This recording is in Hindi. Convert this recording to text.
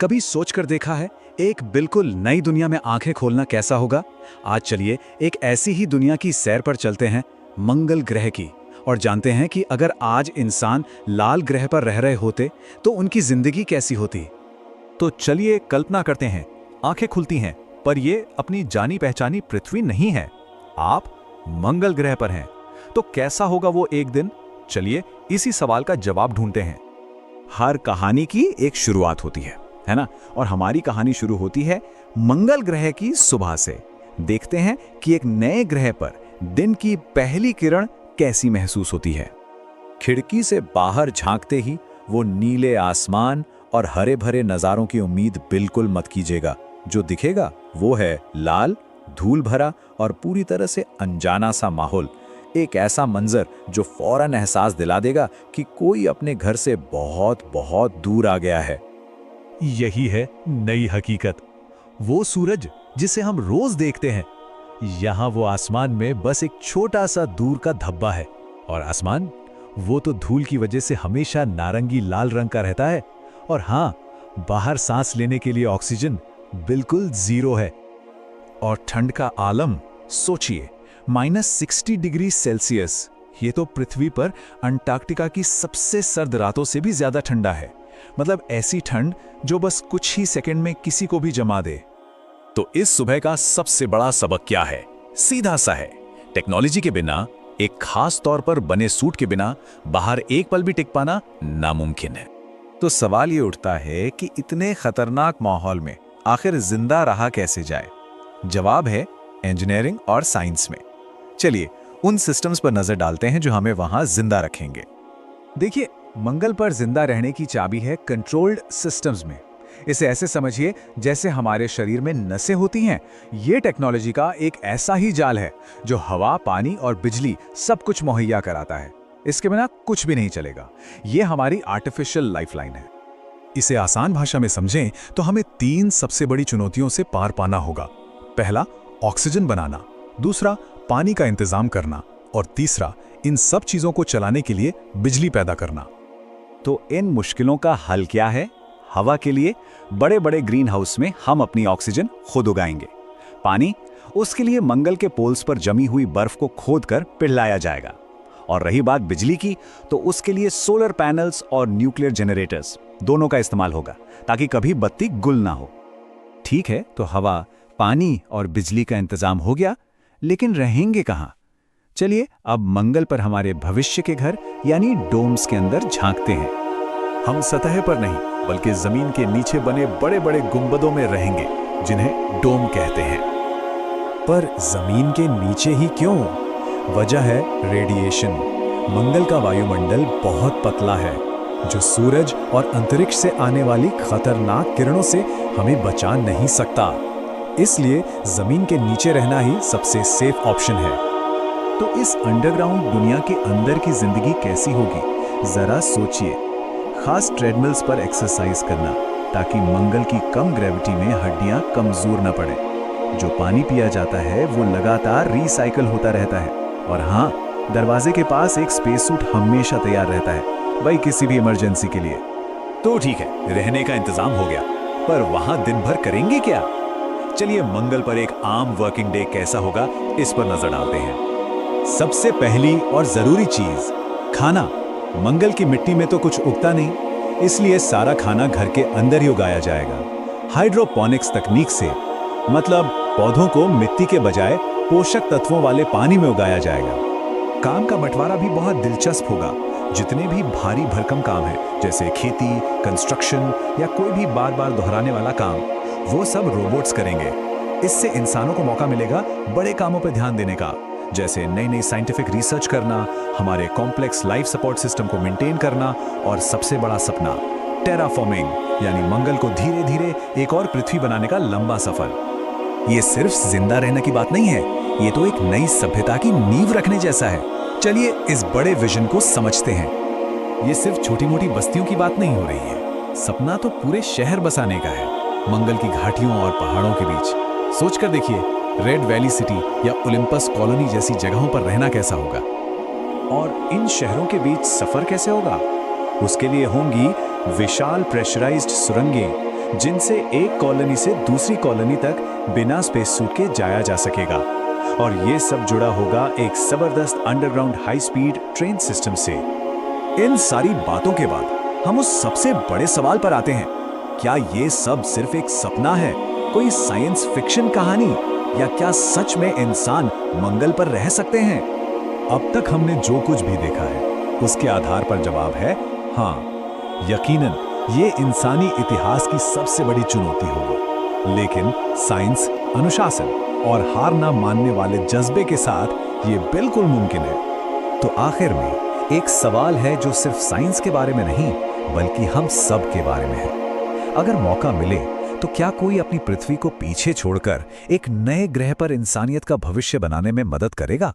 कभी सोचकर देखा है एक बिल्कुल नई दुनिया में आंखें खोलना कैसा होगा? आज चलिए एक ऐसी ही दुनिया की सैर पर चलते हैं, मंगल ग्रह की, और जानते हैं कि अगर आज इंसान लाल ग्रह पर रह रहे होते तो उनकी जिंदगी कैसी होती। तो चलिए कल्पना करते हैं, आंखें खुलती हैं, पर ये अपनी जानी पहचानी पृथ्वी नहीं है। आप मंगल ग्रह पर हैं, तो कैसा होगा वो एक दिन? चलिए इसी सवाल का जवाब ढूंढते हैं। हर कहानी की एक शुरुआत होती है ना? और हमारी कहानी शुरू होती है मंगल ग्रह की सुबह से। देखते हैं कि एक नए ग्रह पर दिन की पहली किरण कैसी महसूस होती है। खिड़की से बाहर झांकते ही वो नीले आसमान और हरे भरे नज़ारों की उम्मीद बिल्कुल मत कीजिएगा। जो दिखेगा वो है लाल, धूल भरा और पूरी तरह से अनजाना सा माहौल। एक ऐसा मंजर जो फौरन एहसास दिला देगा कि कोई अपने घर से बहुत बहुत दूर आ गया है। यही है नई हकीकत। वो सूरज जिसे हम रोज देखते हैं, यहाँ वो आसमान में बस एक छोटा सा दूर का धब्बा है। और आसमान, वो तो धूल की वजह से हमेशा नारंगी लाल रंग का रहता है। और हाँ, बाहर सांस लेने के लिए ऑक्सीजन बिल्कुल जीरो है। और ठंड का आलम सोचिए, -60 डिग्री सेल्सियस। ये तो पृथ्वी पर अंटार्कटिका की सबसे सर्द रातों से भी ज्यादा ठंडा है। मतलब ऐसी ठंड जो बस कुछ ही सेकंड में किसी को भी जमा दे। तो इस सुबह का सबसे बड़ा सबक क्या है? सीधा सा है, टेक्नोलॉजी के बिना, एक खास तौर पर बने सूट के बिना बाहर एक पल भी टिक पाना नामुमकिन है। तो सवाल ये उठता है कि इतने खतरनाक माहौल में आखिर जिंदा रहा कैसे जाए? जवाब है इंजीनियरिंग और साइंस में। चलिए उन सिस्टम्स पर नजर डालते हैं जो हमें वहां जिंदा रखेंगे। देखिए, मंगल पर जिंदा रहने की चाबी है कंट्रोल्ड सिस्टम्स में। इसे ऐसे समझिए जैसे हमारे शरीर में नसें होती हैं। ये टेक्नोलॉजी का एक ऐसा ही जाल है जो हवा, पानी और बिजली सब कुछ मुहैया कराता है। इसके बिना कुछ भी नहीं चलेगा। ये हमारी आर्टिफिशियल लाइफलाइन है। इसे आसान भाषा में समझें तो हमें 3 सबसे बड़ी चुनौतियों से पार पाना होगा। पहला, ऑक्सीजन बनाना। दूसरा, पानी का इंतजाम करना। और तीसरा, इन सब चीजों को चलाने के लिए बिजली पैदा करना। तो इन मुश्किलों का हल क्या है? हवा के लिए बड़े बड़े ग्रीन हाउस में हम अपनी ऑक्सीजन खुद उगाएंगे। पानी, उसके लिए मंगल के पोल्स पर जमी हुई बर्फ को खोदकर पिघलाया जाएगा। और रही बात बिजली की, तो उसके लिए सोलर पैनल्स और न्यूक्लियर जनरेटर्स दोनों का इस्तेमाल होगा ताकि कभी बत्ती गुल ना हो। ठीक है, तो हवा, पानी और बिजली का इंतजाम हो गया, लेकिन रहेंगे कहां? चलिए अब मंगल पर हमारे भविष्य के घर यानी डोम्स के अंदर झांकते हैं। हम सतह पर नहीं बल्कि जमीन के नीचे बने बड़े बड़े गुंबदों में रहेंगे, जिन्हें डोम कहते हैं। पर जमीन के नीचे ही क्यों? वजह है रेडिएशन। मंगल का वायुमंडल बहुत पतला है, जो सूरज और अंतरिक्ष से आने वाली खतरनाक किरणों से हमें बचा नहीं सकता। इसलिए जमीन के नीचे रहना ही सबसे सेफ ऑप्शन है। तो इस अंडरग्राउंड दुनिया के अंदर की जिंदगी कैसी होगी? जरा सोचिए। खास ट्रेडमिल्स पर एक्सरसाइज करना ताकि मंगल की कम ग्रेविटी में हड्डियां कमजोर न पड़े। जो पानी पिया जाता है वो लगातार रिसाइकल होता रहता है। और हाँ, दरवाजे के पास एक स्पेस सूट हमेशा तैयार रहता है, भाई किसी भी इमरजेंसी के लिए। तो ठीक है, रहने का इंतजाम हो गया, पर वहां दिन भर करेंगे क्या? चलिए मंगल पर एक आम वर्किंग डे कैसा होगा, इस पर नजर डालते हैं। सबसे पहली और जरूरी चीज, खाना। मंगल की मिट्टी में तो कुछ उगता नहीं, इसलिए सारा खाना घर के अंदर ही उगाया जाएगा। हाइड्रोपोनिक्स तकनीक से, मतलब पौधों को मिट्टी के बजाय पोषक तत्वों वाले पानी में उगाया जाएगा। काम का बंटवारा भी बहुत दिलचस्प होगा। जितने भी भारी भरकम काम है, जैसे खेती, कंस्ट्रक्शन या कोई भी बार बार दोहराने वाला काम, वो सब रोबोट्स करेंगे। इससे इंसानों को मौका मिलेगा बड़े कामों पर ध्यान देने का, जैसे नई नई साइंटिफिक रिसर्च करना, हमारे कॉम्प्लेक्स लाइफ सपोर्ट सिस्टम को मेंटेन करना, और सबसे बड़ा सपना टेराफॉर्मिंग, यानी मंगल को धीरे धीरे एक और पृथ्वी बनाने का लंबा सफर। ये सिर्फ जिंदा रहने की बात नहीं है, ये तो एक नई सभ्यता की नींव रखने जैसा है। चलिए इस बड़े विजन को समझते हैं। ये सिर्फ छोटी मोटी बस्तियों की बात नहीं हो रही है, सपना तो पूरे शहर बसाने का है, मंगल की घाटियों और पहाड़ों के बीच। सोचकर देखिए, रेड वैली सिटी या ओलिम्पस कॉलोनी जैसी जगहों पर रहना कैसा होगा। और इन शहरों के बीच सफर कैसे होगा? उसके लिए होंगी विशाल प्रेशराइज्ड सुरंगें जिनसे एक कॉलोनी से दूसरी कॉलोनी तक बिना स्पेस सूट के जाया जा सकेगा। और ये सब जुड़ा होगा एक जबरदस्त underground high speed train system से। इन सारी बातों के बाद हम उस सबसे बड़े सवाल पर आते हैं, क्या ये सब सिर्फ एक सपना है, कोई साइंस फिक्शन कहानी, या क्या सच में इंसान मंगल पर रह सकते हैं? अब तक हमने जो कुछ भी देखा है उसके आधार पर जवाब है हाँ, यकीनन ये इंसानी इतिहास की सबसे बड़ी चुनौती होगी। लेकिन साइंस, अनुशासन और हार ना मानने वाले जज्बे के साथ ये बिल्कुल मुमकिन है। तो आखिर में एक सवाल है जो सिर्फ साइंस के बारे में नहीं बल्कि हम सब के बारे में है। अगर मौका मिले तो क्या कोई अपनी पृथ्वी को पीछे छोड़कर एक नए ग्रह पर इंसानियत का भविष्य बनाने में मदद करेगा?